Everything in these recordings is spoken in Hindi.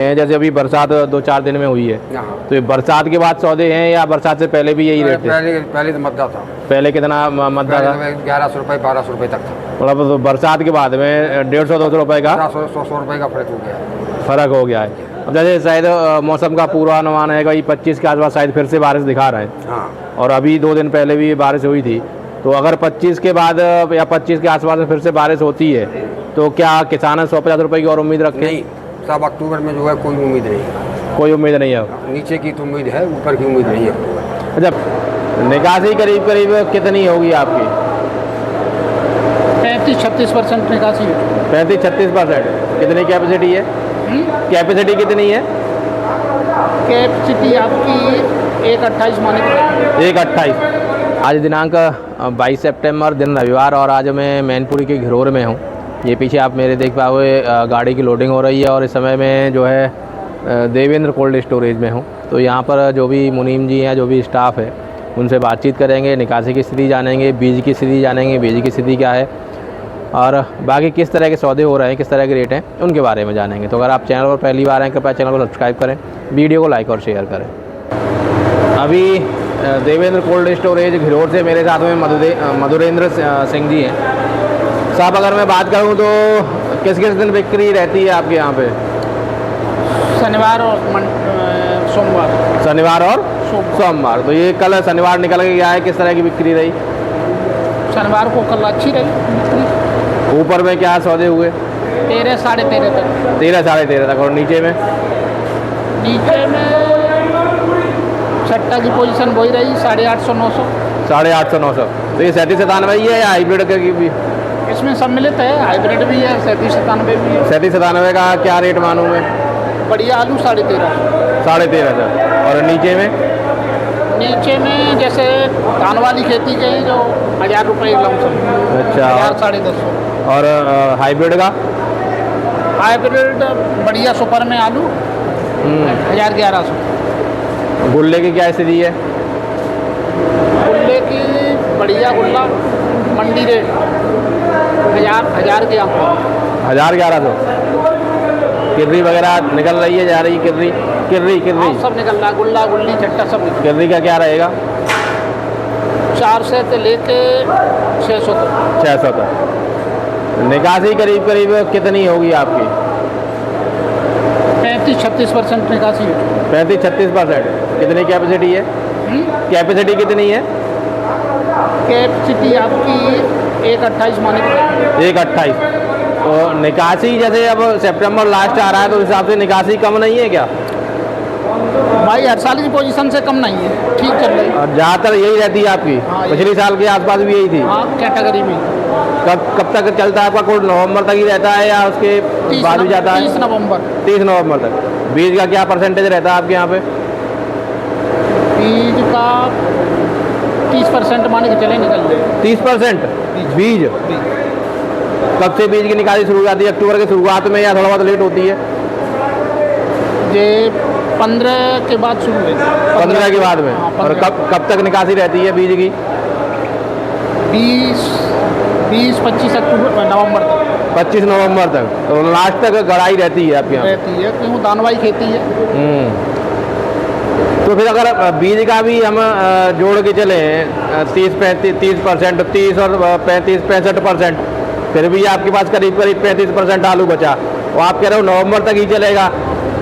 जैसे अभी बरसात 2-4 दिन में हुई है, तो ये बरसात के बाद सौदे हैं या बरसात से पहले भी यही रेट थे? पहले तो मद्दा था। पहले कितना मद्दा था? 1100 रुपये 1200 रुपये तक था। मतलब तो बरसात के बाद में 150-200 रुपये का 100 रुपये का फर्क हो गया। फ़र्क हो गया है। अब जैसे शायद मौसम का पूर्वानुमान है कि 25 के आसपास शायद फिर से बारिश दिखा रहा है। हाँ। और अभी 2 दिन पहले भी बारिश हुई थी, तो अगर 25 के बाद या 25 के आसपास में फिर से बारिश होती है तो क्या किसान 150 रुपये की और उम्मीद रखें? नहीं, सब अक्टूबर में जो है कोई उम्मीद नहीं है। कोई उम्मीद नहीं है? नीचे की तो उम्मीद है, ऊपर की उम्मीद नहीं है। अच्छा, निकासी करीब करीब कितनी होगी आपकी? 35-36% निकासी है। 35-36%। कितनी कैपेसिटी है? कैपेसिटी कितनी है? कैपेसिटी आपकी 1.28 माने की। 1.28। आज दिनांक 22 सितंबर दिन रविवार और आज मैं मैनपुरी के घिरोर में हूँ। ये पीछे आप मेरे देख पाओगे गाड़ी की लोडिंग हो रही है और इस समय में जो है देवेंद्र कोल्ड स्टोरेज में हूँ। तो यहाँ पर जो भी मुनीम जी हैं, जो भी स्टाफ है, उनसे बातचीत करेंगे, निकासी की स्थिति जानेंगे, बीज की स्थिति जानेंगे, बीज की स्थिति क्या है और बाकी किस तरह के सौदे हो रहे हैं, किस तरह के रेट हैं, उनके बारे में जानेंगे। तो अगर आप चैनल पर पहली बार आएँ कृपया चैनल को सब्सक्राइब करें, वीडियो को लाइक और शेयर करें। अभी देवेंद्र कोल्ड स्टोरेज घिरोर से मेरे साथ में मधुरेंद्र सिंह जी हैं। साहब, अगर मैं बात करूं तो किस किस दिन बिक्री रहती है आपके यहाँ पे? शनिवार और सोमवार। शनिवार और सोमवार। तो ये कल शनिवार निकल के गया है, किस तरह की बिक्री रही? शनिवार को कल अच्छी रही बिक्री। ऊपर में क्या सौदे हुए? 13 साढ़े 13 तक। 13 साढ़े 13 तक। और नीचे में? नीचे में छट्टा की पोजीशन वही रही 850-900। 850-900। तो ये 37-97 ही है या हाइब्रिड की भी? इसमें सम्मिलित है, हाइब्रिड भी है, 37-97 भी है। 37-97 का क्या रेट मानूँ मैं? बढ़िया आलू 1350। 1350। और नीचे में? नीचे में जैसे धान वाली खेती के जो 1000 रुपये लमसम। अच्छा। 1000-1050। और हाइब्रिड का? हाइब्रिड बढ़िया सुपर में आलू 1100। गुल्ले की क्या स्थिति है? गुल्ले की बढ़िया गुल्ला मंडी रेट 1000 के आंकड़े। 1100। किर्री वगैरह निकल रही है, जा रही है किर्री? हाँ, सब निकल रहा है, गुल्ला गुल्ली चट्टा सब निकल। किर्री का क्या रहेगा? 400 से लेके 600 तक। 600 तक। निकासी करीब करीब कितनी होगी आपकी? 35-36% निकासी है। 35-36%। कितनी कैपेसिटी है? कैपेसिटी कितनी है? कैपेसिटी आपकी 1.28 माने की। 1.28। तो निकासी जैसे अब सितंबर लास्ट आ रहा है तो उस हिसाब से निकासी कम नहीं है क्या? भाई हर साल की पोजीशन से कम नहीं है, ठीक चल रही है। और ज़्यादातर यही रहती है आपकी? हाँ, पिछले साल के आसपास भी यही थी? हाँ, कैटेगरी में। कब तक चलता है आपका? कोड नवंबर तक ही रहता है या उसके बाद भी जाता है? 30 नवंबर। 30 नवंबर तक। बीज का क्या परसेंटेज रहता है आपके यहाँ पे? बीज का 30% माने के चले निकल जाए। 30% बीज? कब से बीज की निकासी शुरू हो जाती है? अक्टूबर के शुरुआत में या थोड़ा बहुत लेट होती है? ये 15 के बाद शुरू है। 15 के बाद में। हाँ, और कब तक निकासी रहती है बीज की? 20-25 अक्टूबर नवंबर तक। 25 नवंबर तक। तो लास्ट तक गड़ाई रहती है आपके यहाँ? रहती है, क्यों दानवाई खेती है। तो फिर अगर बीज का भी हम जोड़ के चले 30% 30 और 65%, फिर भी आपके पास करीब करीब 35% आलू बचा। और आप कह रहे हो नवंबर तक ही चलेगा,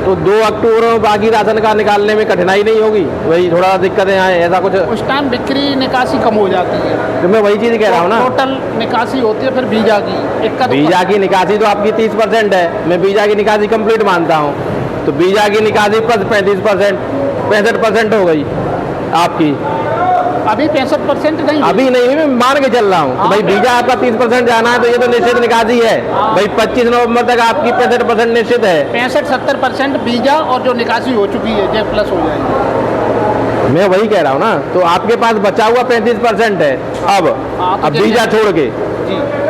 तो 2 अक्टूबर में बाकी राशन का निकालने में कठिनाई नहीं होगी? वही थोड़ा दिक्कतें आए, ऐसा कुछ? उस टाइम बिक्री निकासी कम हो जाती है। तो मैं वही चीज़ कह रहा हूँ ना, टोटल निकासी होती है फिर बीजा की। बीजा की निकासी तो आपकी 30% है, मैं बीजा की निकासी कंप्लीट मानता हूँ। तो बीजा की निकासी प्लस 65% हो गई आपकी। अभी 65% नहीं, अभी नहीं, मैं मान के चल रहा हूँ। तो भाई बीजा आपका 30% जाना है तो ये तो निश्चित निकासी है। भाई 25 नवंबर तक आपकी 65% निश्चित है। 65-70% बीजा और जो निकासी हो चुकी है जो प्लस हो जाएगी। मैं वही कह रहा हूँ ना, तो आपके पास बचा हुआ 35% है अब बीजा छोड़ के।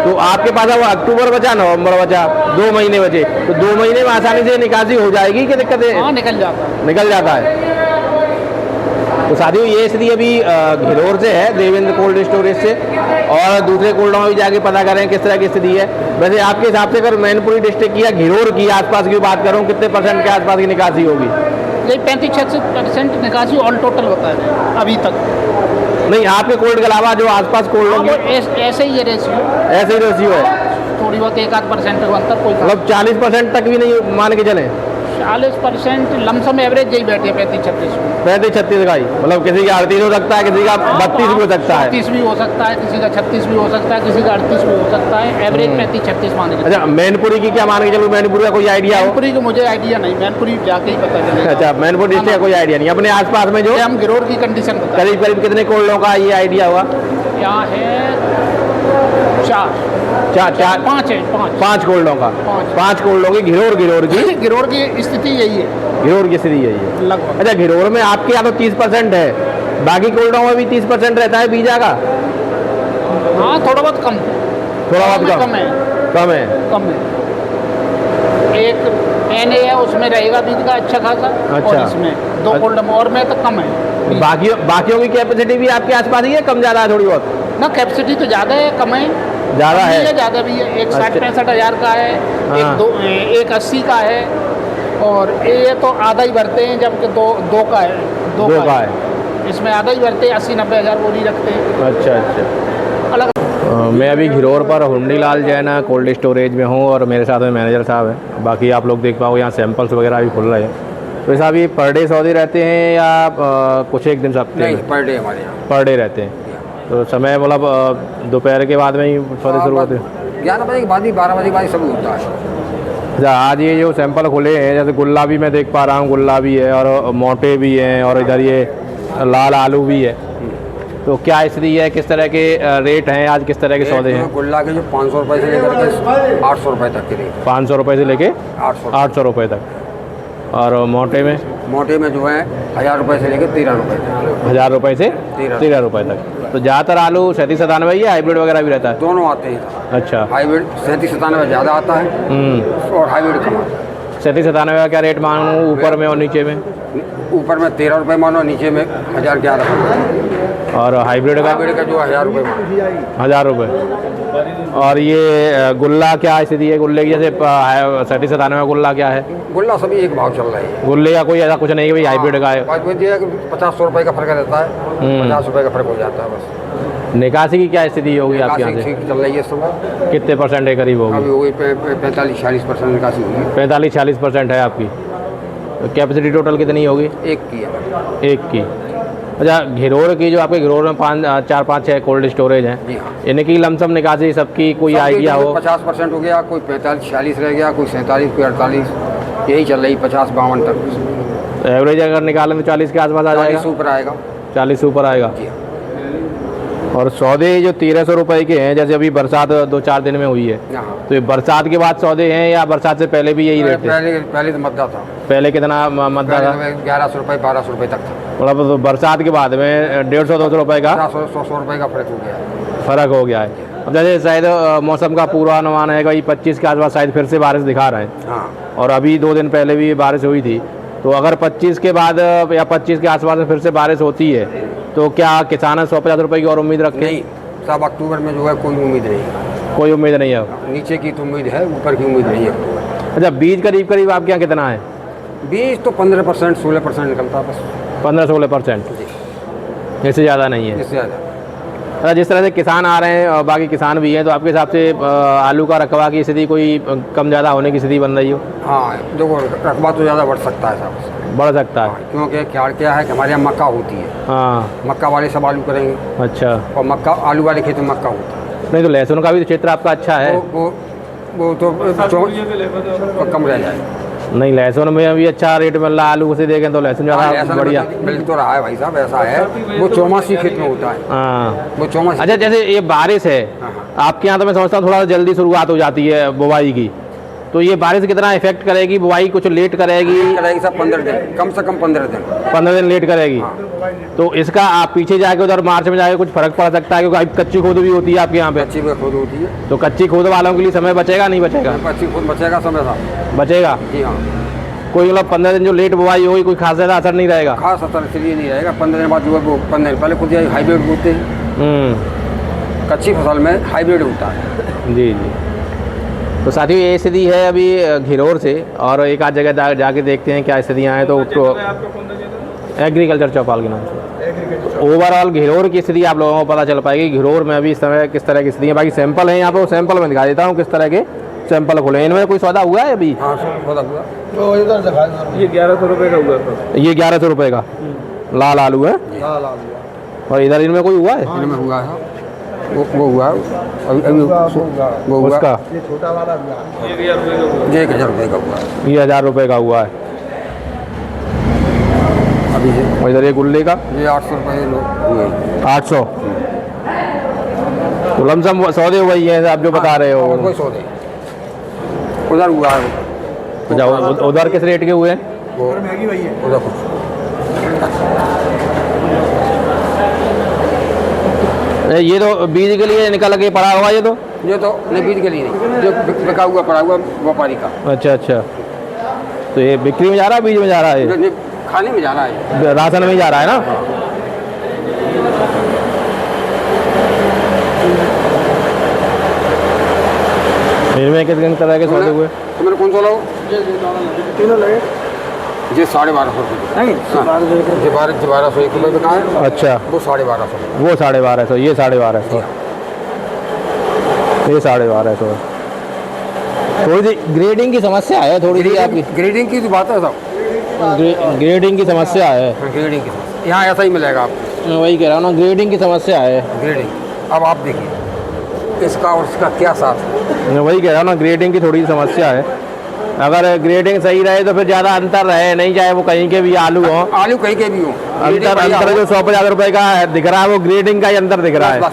तो आपके पास अब अक्टूबर बचा, नवंबर बचा, 2 महीने बचे। तो 2 महीने में आसानी से निकासी हो जाएगी कि दिक्कत है? हाँ, निकल जाता है। निकल जाता है। तो साथियों ये स्थिति अभी घिरोर से है, देवेंद्र कोल्ड स्टोरेज से, और दूसरे कोल्डों में भी जाके पता करें किस तरह की स्थिति है। वैसे आपके हिसाब से अगर मैनपुरी डिस्ट्रिक्ट की या घिरोर की आसपास की बात करूँ, कितने % के आसपास की निकासी होगी? यही 35-36% निकासी ऑल टोटल होता है अभी तक। नहीं, आपके कोल्ड के अलावा जो आसपास कोल्ड हाँ, होंगे वो ऐसे ही ये रेशियो, ऐसे ही रेशियो है, थोड़ी बहुत 1-8% का अंतर, कोई मतलब 40% तक भी नहीं मान के चलें? 40% लमसम एवरेज यही बैठे 35-36 में। 35-36 का ही, मतलब किसी का 38 हो सकता है, किसी का 32 भी हो सकता है। 32 भी हो सकता है, किसी का 36 भी हो सकता है, किसी का 38 भी हो सकता है, एवरेज 35-36 मान के। अच्छा, मैनपुरी की क्या मान के चलो? मैनपुरी का कोई आइडिया हो? मैनपुरी का मुझे आइडिया नहीं, मैनपुरी जाके ही पता चलेगा। अच्छा, मैनपुरी डिस्ट्रिक्ट का कोई आइडिया नहीं। अपने आसपास में जो हम गिरोर की कंडीशन बता, करीब करीब कितने कोल्डों का ये आइडिया हुआ? यहाँ है 4 5 है, 5 कोल्डों का, 5 कोल्डों की घिरोर की गिरोर की स्थिति यही है घिरोर की स्थिति यही है लगभग। अच्छा, घिरोर में आपके यहाँ तो 30% है, बाकी कोल्डों में भी 30% रहता है बीजा का? हाँ, थोड़ा बहुत कम, थोड़ा बहुत कम है, कम है। कम है। एक NA है, उसमें रहेगा बीज का अच्छा खासा। अच्छा। और इसमें 2 कोल्ड और में तो कम है। बाकियों की कैपेसिटी भी आपके आसपास ही है, कम ज़्यादा है थोड़ी बहुत? ना, कैपेसिटी तो ज़्यादा है, कम है, ज़्यादा है, ज़्यादा भी है। एक 60-65 हज़ार का है, हाँ। एक 80 का है, और ये तो आधा ही भरते हैं, जबकि दो का है, दो का है। इसमें आधा ही भरते हैं, 80-90 हज़ार बोरी रखते हैं। अच्छा। अलग मैं अभी घिरोर पर हुंडीलाल जैन कोल्ड स्टोरेज में हूँ और मेरे साथ में मैनेजर साहब हैं। बाकी आप लोग देख पाओगे यहाँ सैंपल्स वगैरह भी खुल रहे हैं। तो साहब ये पर डे सौदे रहते हैं या कुछ एक दिन सब? नहीं, पर डे हमारे यहाँ पर डे रहते हैं। तो समय मतलब दोपहर के बाद में ही सौदे शुरू होते हैं? 11 बजे के बाद ही, 12 बजे के बाद ही सब होता है। अच्छा, आज ये जो सैंपल खुले हैं, जैसे गुल्ला भी मैं देख पा रहा हूँ, गुल्ला भी है और मोटे भी हैं, और इधर ये लाल आलू भी है। तो क्या स्थिति है, किस तरह के रेट हैं आज, किस तरह के सौदे हैं? गुल्ला के जो 500 रुपये से लेकर के 800 रुपये तक के रेट। 500 रुपये से लेके 800 रुपये तक। और मोटे में? मोटे में जो है 1000 रुपये से लेकर 13 रुपये तक। 1000 रुपये से 13 रुपये तक। तो ज़्यादातर आलू 37-97 या हाइब्रिड वगैरह भी रहता है? दोनों आते हैं। अच्छा, हाइब्रिड 37-97 ज़्यादा आता है और हाइब्रिड कम आता है। 37-97 का क्या रेट मानूँ, ऊपर में और नीचे में? ऊपर में 13 रुपये मानो, नीचे में 1011। और हाइब्रिड का? हाइब्रिड का जो 1000 रुपये मानो। 1000 रुपये। और ये गुल्ला क्या स्थिति है? गुल्ले की जैसे 37-97 गुल्ला क्या है? गुल्ला सभी एक भाव चल रहा है। गुल्ले का कोई ऐसा कुछ नहीं है भाई हाइब्रिड का है? 50-100 रुपये का फर्क रहता है, 50 रुपये का फर्क हो जाता है बस। निकासी की क्या स्थिति होगी आपके यहाँ से? ठीक चल रही है इस समय। कितने % के करीब होगी? अभी वही 45-46% निकासी होगी। 45-46% है आपकी। कैपेसिटी टोटल कितनी होगी? एक की है। एक की। अच्छा, घिरोर की जो आपके घिरोर में 4, 5, 6 कोल्ड स्टोरेज हैं, जी हाँ। इनकी लमसम निकासी सबकी कोई आइडिया हो? 50% हो गया, कोई 45-46 रह गया, कोई 47, कोई 48, यही चल रही 50-52 तक। एवरेज अगर निकालें तो 40 के आसपास आ जाएगा? 40 ऊपर आएगा। 40 ऊपर आएगा। जी हाँ। और सौदे जो 1300 रुपये के हैं, जैसे अभी बरसात 2-4 दिन में हुई है, हाँ। तो ये बरसात के बाद सौदे हैं या बरसात से पहले भी यही रेट थे? पहले तो मद्दा था। पहले कितना मद्दा था? 1100 रुपये 1200 रुपये तक था। मतलब तो बरसात के बाद में 150-200 रुपये का 100 रुपये का फर्क हो गया। फ़र्क हो गया है। अब जैसे शायद मौसम का पूर्वानुमान है कि 25 के आसपास शायद फिर से बारिश दिखा रहे हैं, हाँ। और अभी 2 दिन पहले भी बारिश हुई थी। तो अगर 25 के बाद या 25 के आसपास में फिर से बारिश होती है, तो क्या किसान 150 रुपये की और उम्मीद रखें? नहीं, सब अक्टूबर में जो है कोई उम्मीद नहीं। कोई उम्मीद नहीं है? नीचे की तो उम्मीद है, ऊपर की उम्मीद नहीं है। अच्छा, बीज करीब करीब आपके यहाँ कितना है? बीज तो 15%, 16% निकलता है बस। 15-16%, इससे ज़्यादा नहीं है? इससे ज़्यादा। अच्छा, जिस तरह से किसान आ रहे हैं और बाकी किसान भी हैं, तो आपके हिसाब से आलू का रकबा की स्थिति कोई कम ज़्यादा होने की स्थिति बन रही हो? हाँ, देखो रकबा तो ज़्यादा बढ़ सकता है साहब, बढ़ सकता है। क्योंकि क्या है कि हमारे यहाँ मक्का होती है। हाँ। मक्का वाले सब आलू करेंगे। अच्छा। और मक्का आलू वाले खेत में मक्का होता है। नहीं, तो लहसुन का भी तो क्षेत्र आपका अच्छा है। वो तो कम रह जाए। नहीं, लहसुन में भी अच्छा रेट मिल रहा है, आलू से देखें तो लहसुन ज़्यादा बढ़िया मिल तो रहा है भाई साहब, ऐसा है। वो 84 खेत में होता है। हाँ, वो 84। अच्छा, जैसे ये बारिश है आपके यहाँ, तो मैं समझता हूँ थोड़ा जल्दी शुरुआत हो जाती है बुवाई की, तो ये बारिश कितना इफेक्ट करेगी? बुवाई कुछ लेट करेगी? सब 15 दिन, कम से कम 15 दिन। 15 दिन लेट करेगी। तो इसका आप पीछे जाके उधर मार्च में जाके कुछ फर्क पड़ सकता है, क्योंकि अभी कच्ची खोद भी होती है आपके यहाँ पे? कच्ची में खोद होती है। तो कच्ची खोद वालों के लिए समय बचेगा नहीं बचेगा? कच्ची खोद बचेगा, समय साहब बचेगा। जी हाँ। कोई मतलब 15 दिन जो लेट बुआई होगी कोई खास ज़्यादा असर नहीं रहेगा। खास असर इसलिए नहीं रहेगा, 15 दिन बाद जो है वो 15 दिन पहले खुद हाइब्रिड बोते हैं। कच्ची फसल में हाइब्रिड होता है। जी जी। तो साथियों ये स्थिति है अभी घिरौर से, और एक आध जगह जाके देखते हैं क्या स्थितियाँ हैं। तो एग्रीकल्चर चौपाल के नाम से ओवरऑल घिरौर की स्थिति आप लोगों को पता चल पाएगी। घिरौर में अभी इस समय किस तरह की स्थिति है। बाकी सैंपल हैं यहाँ पे, वो सैंपल में दिखा देता हूँ किस तरह के सैंपल खुले हैं। इनमें कोई सौदा हुआ है अभी? हाँ सौदा हुआ। ये 1100 रुपये का हुआ था। ये 1100 रुपये का लाल आलू है। और इधर इनमें कोई हुआ है? इनमें हुआ है, वो हुआ अभी वो हुआ उसका ये छोटा वाला ये 1000 रुपये का हुआ है। ये 1000 रुपये का हुआ है अभी से। और इधर ये गुल्ले का ये 800 रुपये हुए। 800। तो लमसम सौदे वही हैं आप जो बता रहे हो। और कोई सौदे उधर हुआ है। अच्छा उधर किस रेट के हुए हैं? वो महंगी वही है। उधर कुछ ये तो बीज के लिए निकल के पड़ा हुआ ये तो नहीं बीज के लिए नहीं, जो बिका हुआ पड़ा हुआ व्यापारी का। अच्छा अच्छा। तो ये बिक्री में जा रहा है, बीज में जा रहा है? जो खाने में जा रहा है, राशन में जा रहा है ना। इनमें किस तरह के सौदे हुए? तो मेरे कौन सा लो? तीनों लगे ये 1250 रुपये। नहीं, ये 1200 1 रुपये बिका है। अच्छा वो 1250। वो 1250, ये 1250, ये 1250। थोड़ी सी ग्रेडिंग की समस्या है, थोड़ी सी आपकी ग्रेडिंग की तो बात है साहब। ग्रेडिंग की समस्या है। ग्रेडिंग की समस्या यहाँ ऐसा ही मिलेगा आपको। मैं वही कह रहा हूँ ना, ग्रेडिंग की समस्या है। ग्रेडिंग अब आप देखिए इसका और इसका क्या साथ है। मैं वही कह रहा हूँ ना, ग्रेडिंग की थोड़ी समस्या है। अगर ग्रेडिंग सही रहे तो फिर ज़्यादा अंतर रहे नहीं, चाहे वो कहीं के भी आलू हो। आलू कहीं के भी हो, अंतर जो 150 रुपये का दिख रहा है वो ग्रेडिंग का ही अंतर दिख रहा है। बस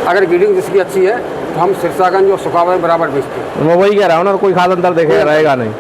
अगर ग्रेडिंग जिसकी अच्छी है तो हम सिरसागंज और सुखाबाई बराबर बेचते हैं। मैं वही कह रहा हूँ ना, कोई खास अंतर देखे रहेगा नहीं।